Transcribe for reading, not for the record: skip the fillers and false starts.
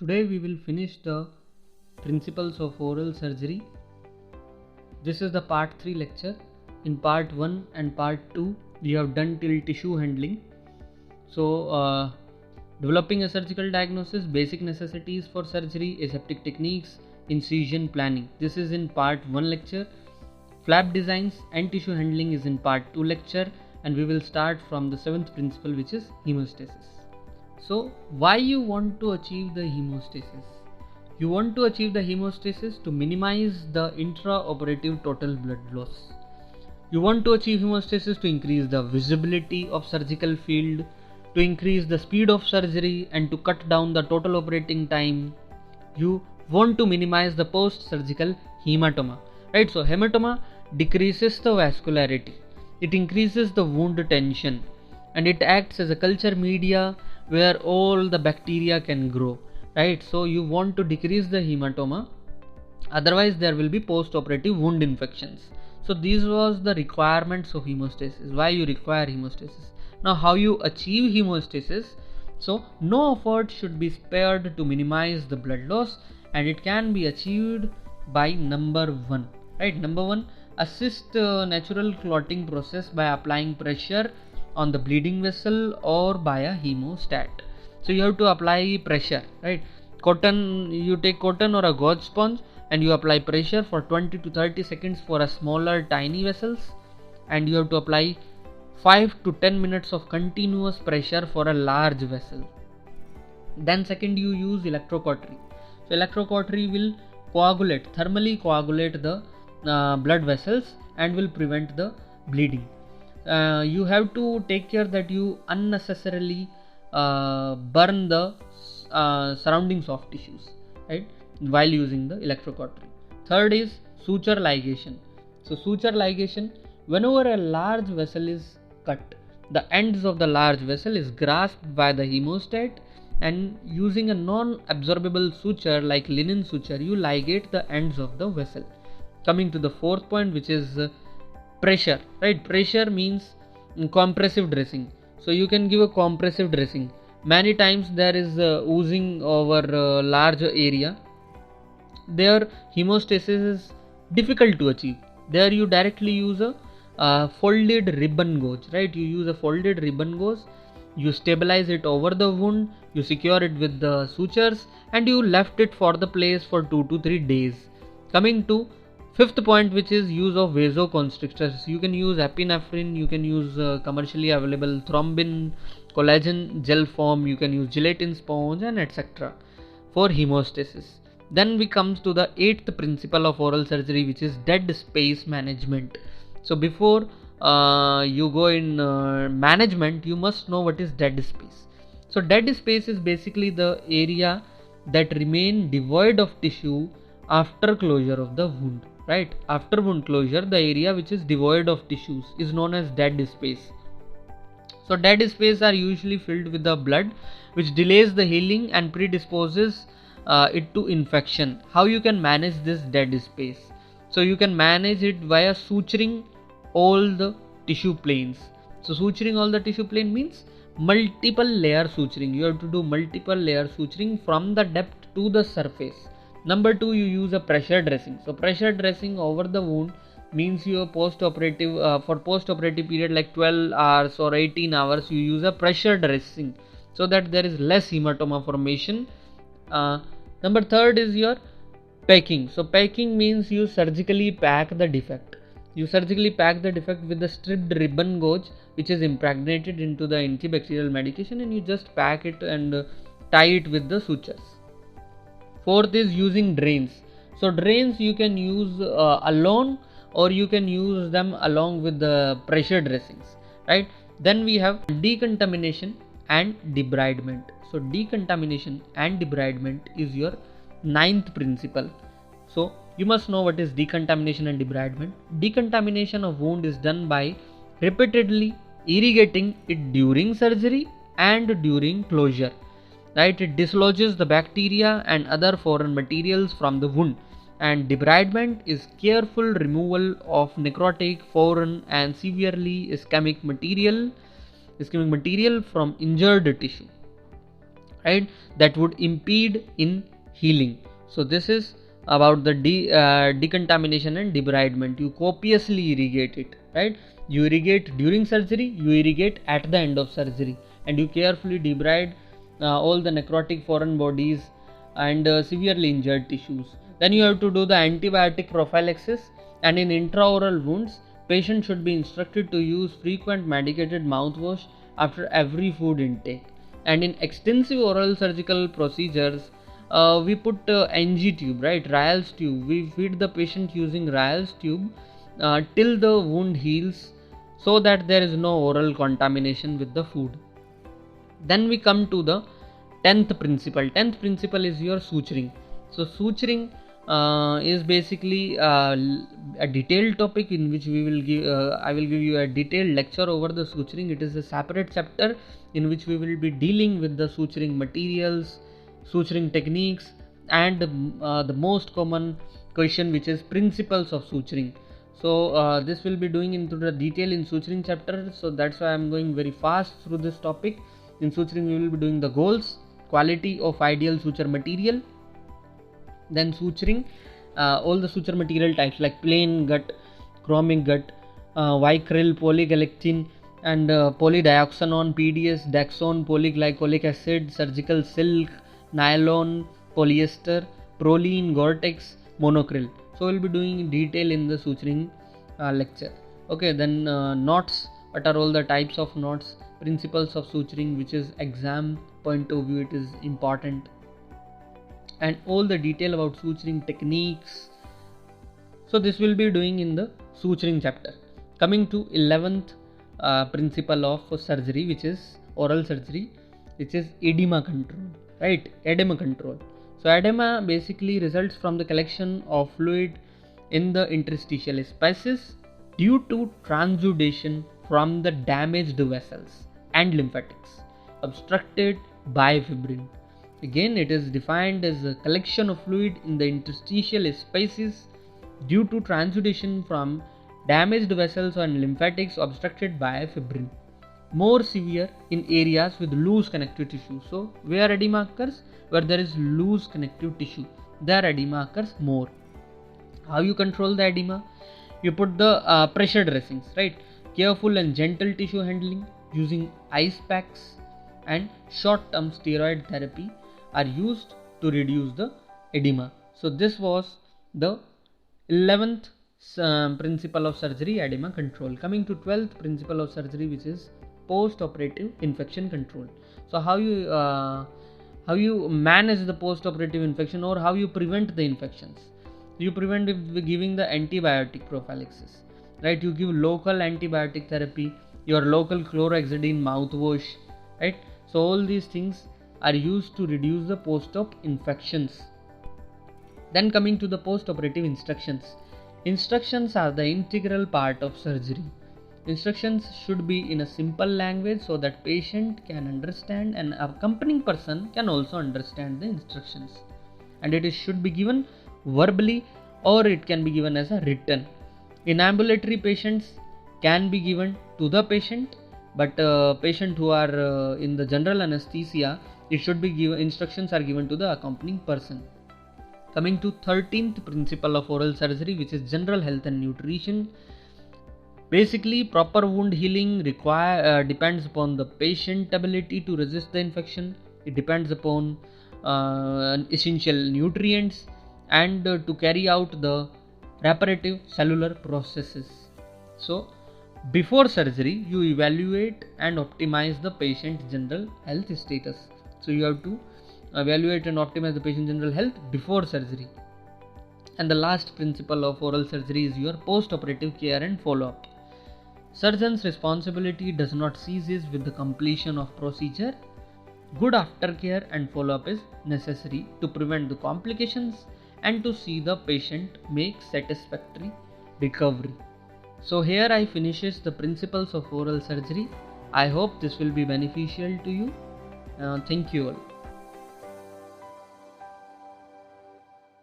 Today we will finish the principles of oral surgery. This is the part 3 lecture. In part 1 and part 2 we have done till tissue handling. So developing a surgical diagnosis, basic necessities for surgery, aseptic techniques, incision planning. This is in part 1 lecture. Flap designs and tissue handling is in part 2 lecture, and we will start from the 7th principle, which is hemostasis. So why you want to achieve the hemostasis? You want to achieve the hemostasis to minimize the intraoperative total blood loss. You want to achieve hemostasis to increase the visibility of surgical field, to increase the speed of surgery, and to cut down the total operating time. You want to minimize the post-surgical hematoma, right? So hematoma decreases the vascularity, it increases the wound tension, and it acts as a culture media where all the bacteria can grow, right? So you want to decrease the hematoma, otherwise there will be post-operative wound infections. So these was the requirements of hemostasis, why you require hemostasis. Now how you achieve hemostasis? So no effort should be spared to minimize the blood loss, and it can be achieved by number 1, right? Number 1, assist natural clotting process by applying pressure on the bleeding vessel or by a hemostat. So you have to apply pressure, right? Cotton, you take cotton or a gauze sponge and you apply pressure for 20 to 30 seconds for a smaller tiny vessels, and you have to apply 5 to 10 minutes of continuous pressure for a large vessel. Then second, you use electrocautery. So electrocautery will thermally coagulate the blood vessels and will prevent the bleeding. You have to take care that you unnecessarily burn the surrounding soft tissues, right, while using the electrocautery. Third is suture ligation. So suture ligation, whenever a large vessel is cut, the ends of the large vessel is grasped by the hemostat, and using a non-absorbable suture like linen suture, you ligate the ends of the vessel. Coming to the fourth point, which is pressure, right? Pressure means compressive dressing. So you can give a compressive dressing. Many times there is oozing over a large area. There hemostasis is difficult to achieve. There you directly use a folded ribbon gauze, right? You use a folded ribbon gauze, you stabilize it over the wound, you secure it with the sutures, and you left it for the place for 2 to 3 days. Coming to fifth point, which is use of vasoconstrictors. You can use epinephrine, you can use commercially available thrombin, collagen gel form, you can use gelatin sponge, and etc. for hemostasis. Then we comes to the 8th principle of oral surgery, which is dead space management. So before you go in management, you must know what is dead space. So dead space is basically the area that remain devoid of tissue after closure of the wound, right? After wound closure, the area which is devoid of tissues is known as dead space. So dead space are usually filled with the blood, which delays the healing and predisposes it to infection. How you can manage this dead space? So you can manage it via suturing all the tissue planes. So suturing all the tissue plane means multiple layer suturing. You have to do multiple layer suturing from the depth to the surface. Number 2, you use a pressure dressing. So pressure dressing over the wound means your post-operative for post-operative period like 12 hours or 18 hours, you use a pressure dressing so that there is less hematoma formation. Number 3 is your packing. So packing means you surgically pack the defect. You surgically pack the defect with the stripped ribbon gauze, which is impregnated into the antibacterial medication, and you just pack it and tie it with the sutures. Fourth is using drains. So drains you can use alone, or you can use them along with the pressure dressings, right? Then we have decontamination and debridement. So decontamination and debridement is your 9th principle. So you must know what is decontamination and debridement. Decontamination of wound is done by repeatedly irrigating it during surgery and during closure, right? It dislodges the bacteria and other foreign materials from the wound. And debridement is careful removal of necrotic, foreign, and severely ischemic material from injured tissue. right, that would impede in healing. So this is about the decontamination and debridement. You copiously irrigate it, right? You irrigate during surgery, you irrigate at the end of surgery, and you carefully debride all the necrotic foreign bodies and severely injured tissues. Then you have to do the antibiotic prophylaxis, and in intraoral wounds, patients should be instructed to use frequent medicated mouthwash after every food intake. And in extensive oral surgical procedures, we put NG tube, right, Ryle's tube. We feed the patient using Ryle's tube till the wound heals, so that there is no oral contamination with the food. Then we come to the 10th principle. 10th principle is your suturing. So suturing is basically a detailed topic in which we will give I will give you a detailed lecture over the suturing. It is a separate chapter in which we will be dealing with the suturing materials, suturing techniques, and the most common question, which is principles of suturing. So this will be doing into the detail in suturing chapter, so that's why I am going very fast through this topic. In suturing we will be doing the goals, quality of ideal suture material, then suturing all the suture material types like plain gut, chromic gut, Vicryl, polygalactin, and polydioxanone, PDS, Daxone, polyglycolic acid, surgical silk, nylon, polyester, Prolene, Gore-Tex, monocryl. So we'll be doing detail in the suturing lecture. Okay, then knots. What are all the types of knots? Principles of suturing, which is exam point of view, it is important, and all the detail about suturing techniques. So this will be doing in the suturing chapter. Coming to 11th principle of surgery, which is oral surgery, which is edema control, right? Edema control. So edema basically results from the collection of fluid in the interstitial spaces due to transudation from the damaged vessels and lymphatics obstructed by fibrin. Again, it is defined as a collection of fluid in the interstitial spaces due to transudation from damaged vessels and lymphatics obstructed by fibrin. More severe in areas with loose connective tissue. So where edema occurs? Where there is loose connective tissue, there edema occurs more. How you control the edema? You put the pressure dressings, right? Careful and gentle tissue handling using ice packs and short-term steroid therapy are used to reduce the edema. So this was the 11th principle of surgery, edema control. Coming to 12th principle of surgery, which is post-operative infection control. So how you manage the post-operative infection, or how you prevent the infections? You prevent it with giving the antibiotic prophylaxis, right? You give local antibiotic therapy, your local chlorhexidine mouthwash, right? So all these things are used to reduce the post-op infections. Then coming to the post-operative instructions. Instructions are the integral part of surgery. Instructions should be in a simple language so that patient can understand and accompanying person can also understand the instructions. And it should be given verbally, or it can be given as a written. In ambulatory patients can be given to the patient, but patient who are in the general anesthesia, it should be given, instructions are given to the accompanying person. Coming to 13th principle of oral surgery, which is general health and nutrition. Basically, proper wound healing depends upon the patient ability to resist the infection. It depends upon essential nutrients and to carry out the reparative cellular processes. So before surgery, you evaluate and optimize the patient's general health status. So you have to evaluate and optimize the patient's general health before surgery. And the last principle of oral surgery is your post-operative care and follow-up. Surgeon's responsibility does not cease with the completion of procedure. Good aftercare and follow-up is necessary to prevent the complications and to see the patient make satisfactory recovery. So here I finishes the principles of oral surgery. I hope this will be beneficial to you. Thank you all.